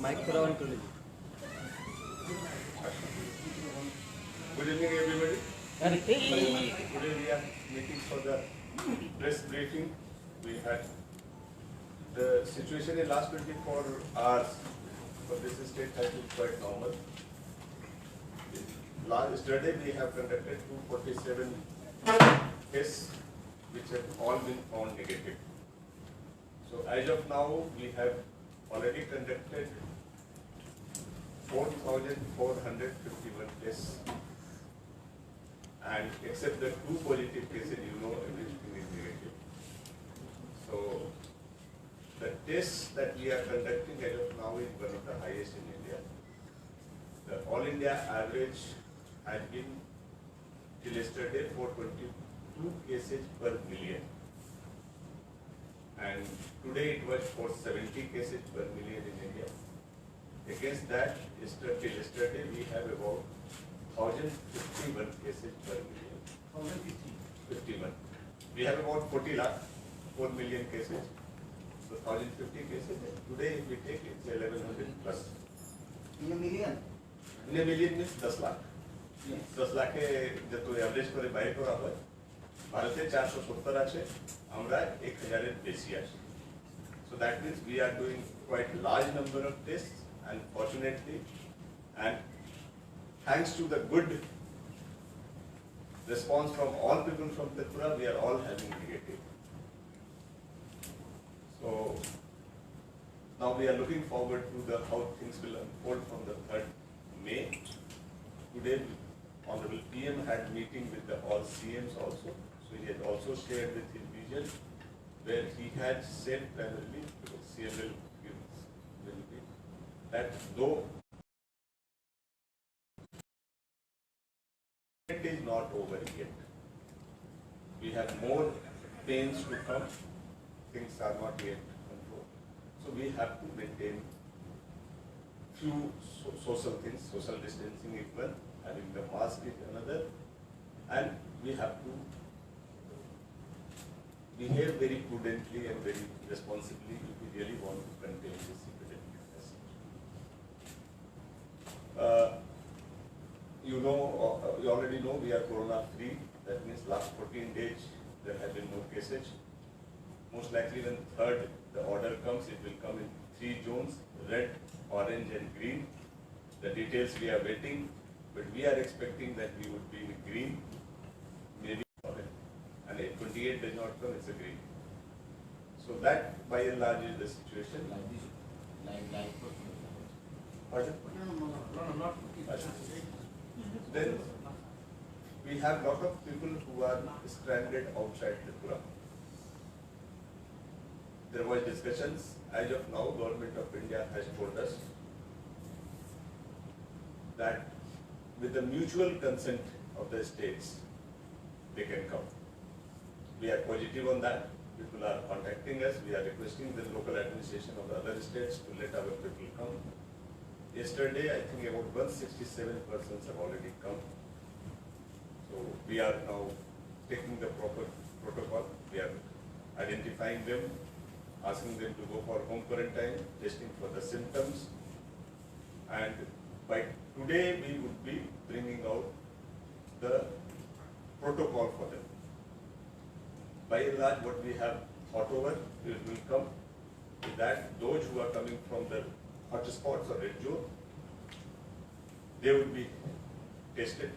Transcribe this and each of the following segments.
Mic थोड़ा on कर लीजिए। Good evening, everybody. Today we are meeting for the press briefing. We had the situation in last 24 hours for this state has been quite normal. Yesterday we have conducted 247 tests which have all been found negative. So as of now we have already conducted 4,451 tests, and except the 2 positive cases, everything is negative. So the tests that we are conducting as of now is one of the highest in India. The all India average has been till yesterday 422 cases per million, and today it was 470 cases per million in India. Against that, yesterday we have about 1,051 cases per million. 1,051. We have about 40 lakh, 4 million cases. So 1,050 cases. Today, if we take it, it's 1,100 plus. In a million? In a million means 10 lakh. 10 lakh के जब तो average करे bike और our भारते 470 আছে আমরা 1000 বেশি আছে. So that means we are doing quite large number of tests, and fortunately, and thanks to the good response from all people from Tripura, we are all having negative. So now we are looking forward to the how things will unfold from the 3rd May. Today, Honorable PM had meeting with the all CMs also. So he had also shared with his vision, where he had said primarily, CM will be, that though it is not over yet, we have more pains to come, things are not yet controlled. So we have to maintain few social things, social distancing is one, having the mask is another, and we have to behave very prudently and very responsibly if we really want to contain this epidemic. You already know we are corona free. That means last 14 days there have been no cases. Most likely when 3rd the order comes, it will come in 3 zones: red, orange and green. The details we are waiting, but we are expecting that we would be in green, maybe orange. And if 28 does not come, it's a green. So that by and large is the situation. Pardon? No, not. Then we have lot of people who are stranded outside Tripura. There was discussions. As of now, Government of India has told us that with the mutual consent of the states, they can come. We are positive on that. People are contacting us. We are requesting the local administration of the other states to let our people come. Yesterday, I think about 167 persons have already come. So we are now taking the proper protocol. We are identifying them, asking them to go for home quarantine, testing for the symptoms. And by today, we would be bringing out the protocol for them. By and large, what we have thought over will come with that those who are coming from the hotspots or red zone, they would be tested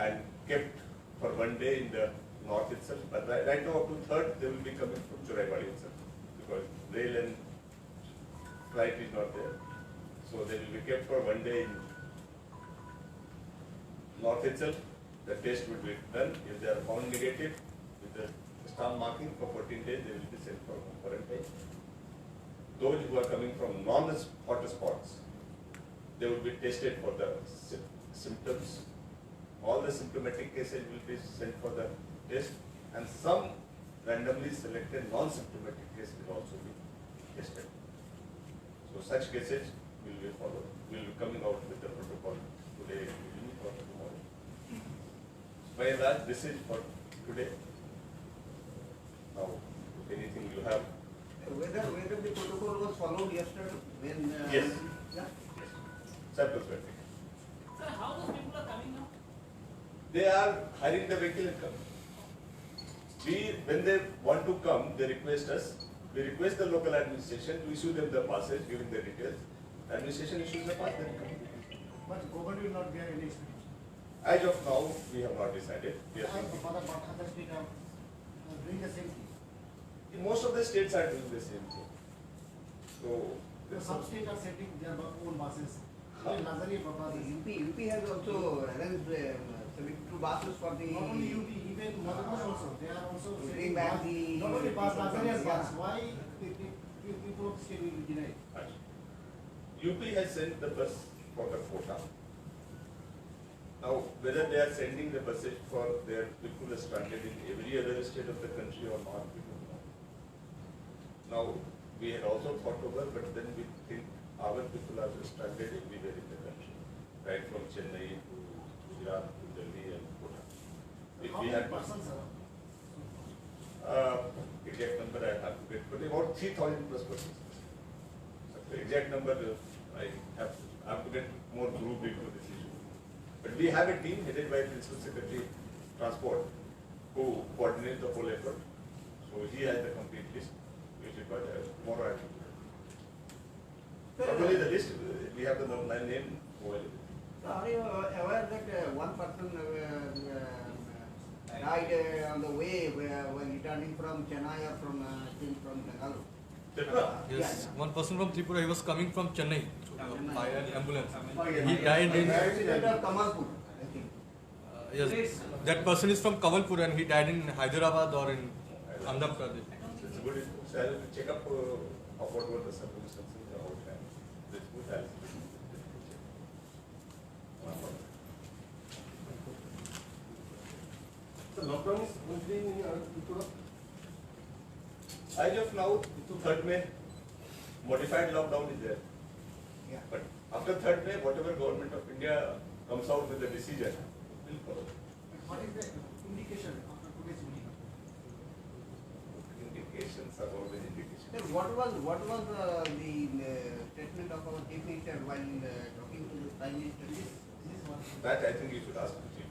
and kept for 1 day in the north itself. But right now up to 3rd, they will be coming from Churaibadi itself, because rail and flight is not there. So they will be kept for 1 day in north itself. The test would be done. If they are found negative, with the star marking for 14 days, they will be sent for home quarantine. Those who are coming from non-hotspots, they will be tested for the symptoms. All the symptomatic cases will be sent for the test, and some randomly selected non-symptomatic cases will also be tested. So such cases will be followed. We will be coming out with the protocol today or tomorrow. By and large, this is for today. Now, anything you have? Whether the protocol was followed yesterday when? Yes. Yeah. Samples were taken. Sir, how those people are coming now? They are hiring the vehicle and coming. When they want to come, they request us. We request the local administration to issue them the passes, giving the details. Administration issues the pass, then come. But government will not bear any expense. As of now, we have not decided. We are thinking. But other state are doing the same thing. Most of the states are doing the same thing. So, Some states are setting their own buses. Huh. Nazari Baba is UP has also arranged 72 buses for the. not only UP, even Madhya Pradesh also. They are also Bring setting back bus. the- Not only bus, Nazari has Yeah. bus. Why people of the state will deny? UP has sent the bus for the quota. Now, whether they are sending the buses for their people stranded in every other state of the country or not, we don't know. Now, we had also thought over, but then we think our people are stranded everywhere in the country, right from Chennai to Gujarat to Delhi and Kota. If How we many had persons are? exact number I have to get, but about 3,000 plus persons. So the exact number I have to get more group into this issue. But we have a team headed by Principal Secretary Transport who coordinates the whole effort. So he has the complete list, which is what tomorrow I have to do. Not only the list, we have the name available. So are you aware that one person died on the way when returning from Chennai or from Bengaluru? Tripura? Yes, one person from Tripura, he was coming from Chennai by an ambulance. Yeah. He died in, Resident of Kamalpur, I think. yes, that person is from Kavalpur and he died in Hyderabad or in Andhra Pradesh. It's good. So I'll check up of what were the circumstances about that. That's good. I'll The lockdown is continuing in Tripura. As of now, to 3rd May, modified lockdown is there. Yeah. But after 3rd May, whatever government of India comes out with the decision, will follow. What is the indication after today's meeting? Indications are always indications. Sir, what was the statement of our chief minister while talking to the prime minister? This one. That I think you should ask the chief.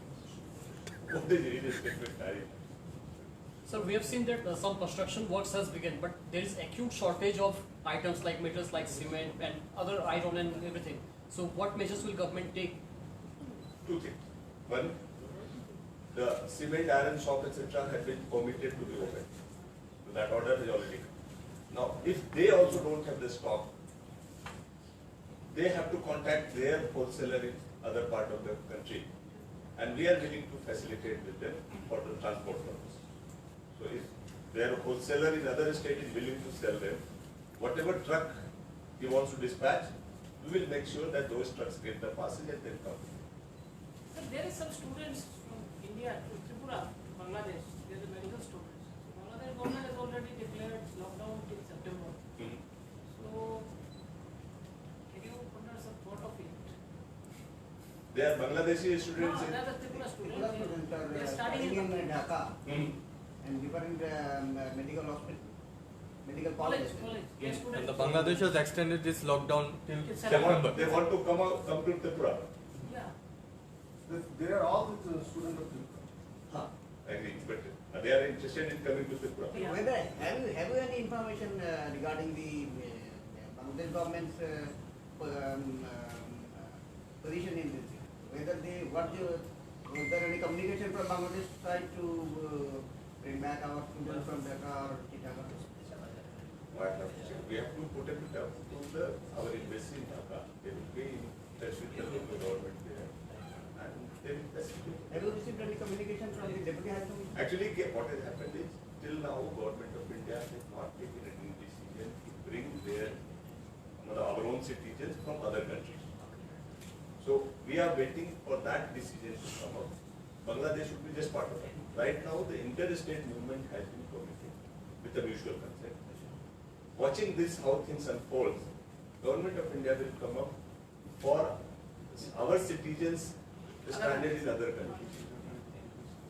What is really the statement carried? Sir, we have seen that some construction works has begun, but there is acute shortage of items like metals like cement and other iron and everything. So what measures will government take? Two things. One, the cement, iron shop, etc. had been permitted to be opened. So that order has already come. Now, if they also don't have the stock, they have to contact their wholesaler in other part of the country. And we are willing to facilitate with them for the transport purpose. So if their wholesaler in other state is willing to sell them, whatever truck he wants to dispatch, we will make sure that those trucks get the passes and then come. Sir, there is some students from India to Tripura, Bangladesh. They are the medical students. Bangladesh government has already declared lockdown till September. So can you put some thought of it? They are Bangladeshi No, students they in. are the Tripura students. Tripura students They are are studying studying in in Dhaka Hmm. and different medical hospital, medical college. colleges. They are students. And the Bangladesh has extended this lockdown till It's They September. want to come to Tripura. Yeah. They are all the students of Tripura. Huh. Agree, but they are interested in coming to Tripura. Yeah. Whether have you any information regarding the Bangladesh government's position in this? Whether was there any communication from Bangladesh side to bring back our students from Dhaka or Chittagong? We have to put it up to our embassy in Dhaka. They will be in touch with the local government there. And they will facilitate. Have you received any communication from the Deputy High Commissioner? Actually, what has happened is, till now, government of India has not taken any decision to bring our own citizens from other countries. So we are waiting for that decision to come out. Bangladesh should be just part of it. Right now, the interstate movement has been permitted with a mutual consent. Watching this, how things unfold, government of India will come up for our citizens stranded in other countries.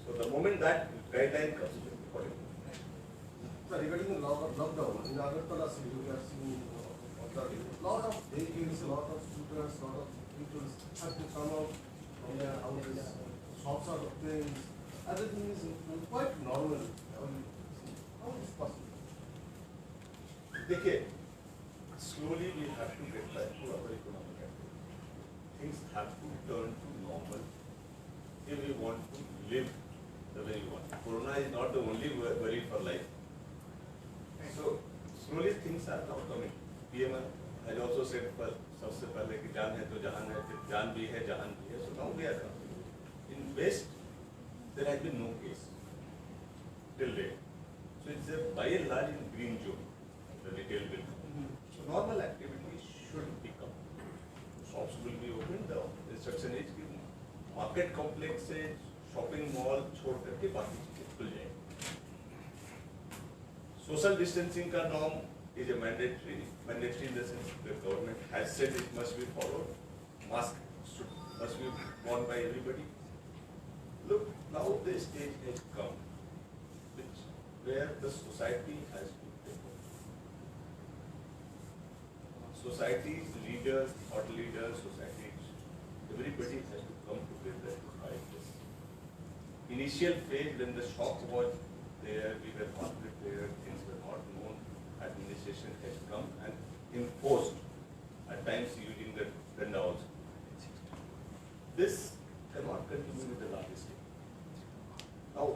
So the moment that guideline comes, accordingly. Regarding the lockdown, in Agartala city, we are seeing lot of vehicles, a lot of scooters, lot of people have to come out from their houses. Shops are open. Everything is quite normal. How is this possible? देखिए, slowly we have to get back to our economic activity. Things have to turn to normal if we want to live the way we want. Corona is not the only worry for life. So slowly things are now coming. PM has also said सबसे पहले कि जान है तो जहान है, फिर जान भी है जहान भी है. So now we are coming. In West, there has been no case till date. So it's a by and large in green zone. The retail will come. So normal activity should become. Shops will be open. The instruction is given. Market complex से shopping mall छोड़ करके बाकी चीजें खुल जाएंगी. Social distancing का norm is a mandatory in the sense the government has said it must be followed. Mask must be worn by everybody. Look, now the stage has come, where the society has to take over. Societies, leaders, thought leaders, societies, everybody has to come together to fight this. Initial phase when the shock was there, we were not prepared, things were not known, administration has come and imposed, at times using the danda also. This cannot continue with the large scale. Now,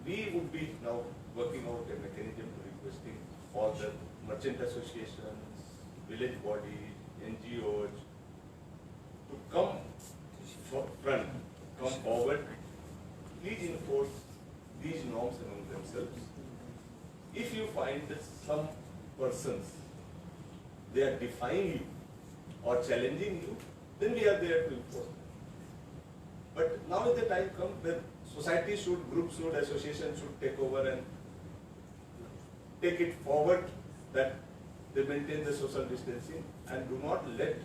we would be now working out a mechanism to requesting all the merchant associations, village bodies, NGOs to come front, come forward, please enforce these norms among themselves. If you find that some persons, they are defying you or challenging you, then we are there to enforce them. But now is the time come where society should, groups should, associations should take over and take it forward that they maintain the social distancing and do not let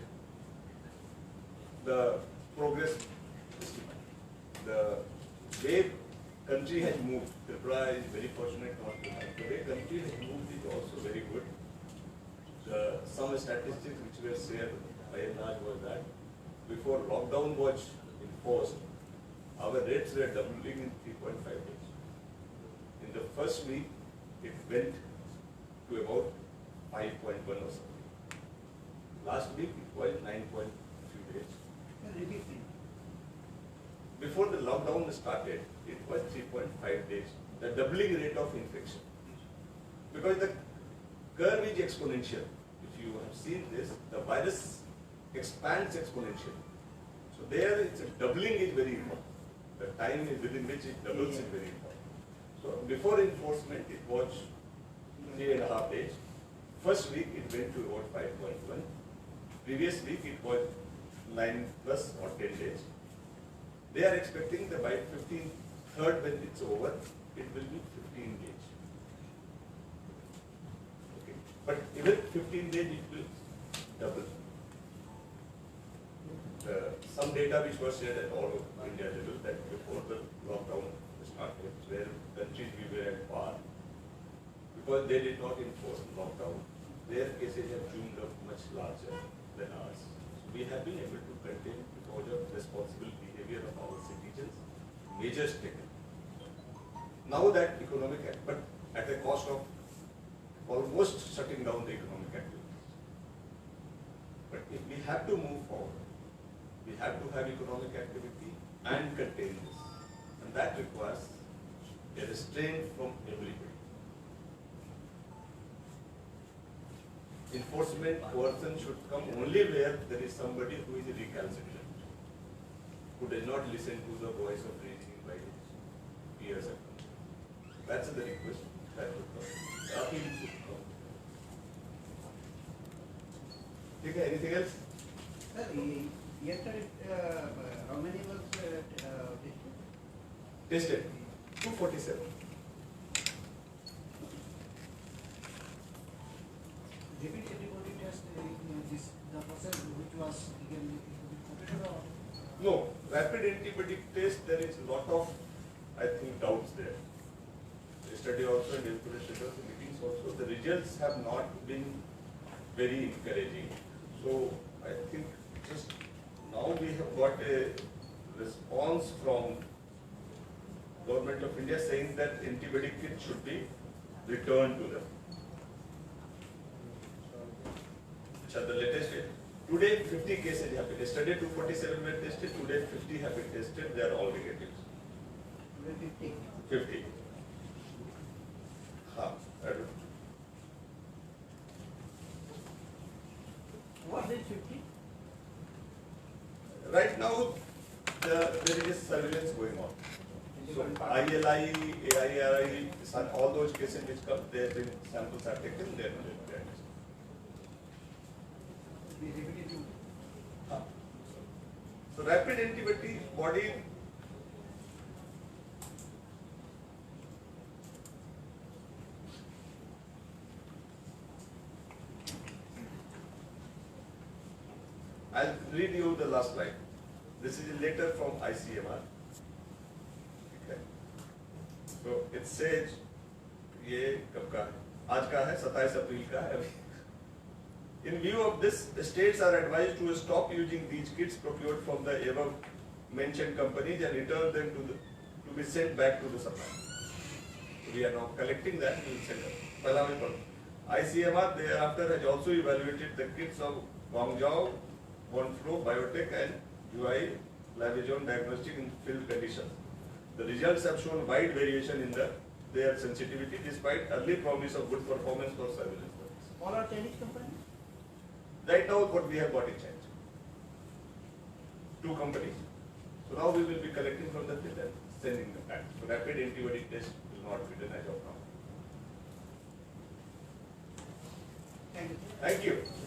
the progress estimate. The way country has moved, Tripura is very fortunate not to have. The way country has moved is also very good. Some statistics which were shared by and large was that before lockdown was enforced, our rates were doubling in 3.5 days. In the first week, it went to about 5.1 or something. Last week, it was 9 point few days. Before the lockdown started, it was 3.5 days, the doubling rate of infection. Because the curve is exponential. If you have seen this, the virus expands exponentially. So there, it's a doubling is very important. The time within which it doubles is very important. So before enforcement, it was 3.5 days. First week, it went to about 5.1. Previous week, it was 9 plus or 10 days. They are expecting that by 3rd when it's over, it will be 15 days. Okay. But even 15 days, it will double. Some data which was shared at all over India level that before the lockdown started, where countries we were at par, because they did not enforce lockdown, their cases have zoomed up much larger than ours. So we have been able to contain because of responsible behavior of our citizens, measures taken. Now that economic, but at the cost of almost shutting down the economic activities. But if we have to move forward, we have to have economic activity and contain this. And that requires a restraint from everybody. Enforcement person should come only where there is somebody who is recalcitrant, who does not listen to the voice of reasoning by his peers. That's the request that would come. Appeal should come. Okay, anything else? Sir, yesterday, how many was tested? Tested 247. Did anybody test the person which was again completed or? No, rapid antibody test, there is a lot of, I think, doubts there. Yesterday also and yesterday meetings also, the results have not been very encouraging. So I think just now we have got a response from Government of India saying that antibiotic kit should be returned to them. So the latest, today 50 cases have been, yesterday 247 were tested, today 50 have been tested, they are all negative. 50. 50. I don't know. What is 50? Right now, there is surveillance going on. So ILI, AIRI, all those cases which come, they have been, samples are taken, they are not. So rapid antibody body I'll read you the last line. This is a letter from ICMR. Okay. So it says, ये कब का है? आज का है, 27 अप्रैल का है अभी. In view of this, the states are advised to stop using these kits procured from the above mentioned companies and return them to be sent back to the supplier. So we are now collecting that, we will send them. पहला में पढ़ो. ICMR thereafter has also evaluated the kits of Guangzhou, Bonflo, Biotech and UI Lavizone diagnostic in field conditions. The results have shown wide variation in their sensitivity despite early promise of good performance for surveillance purposes. All are Chinese companies? Right now, what we have got in China, 2 companies. So now we will be collecting from the field and sending them back. So rapid antibody test will not be done as of now. Thank you. Thank you.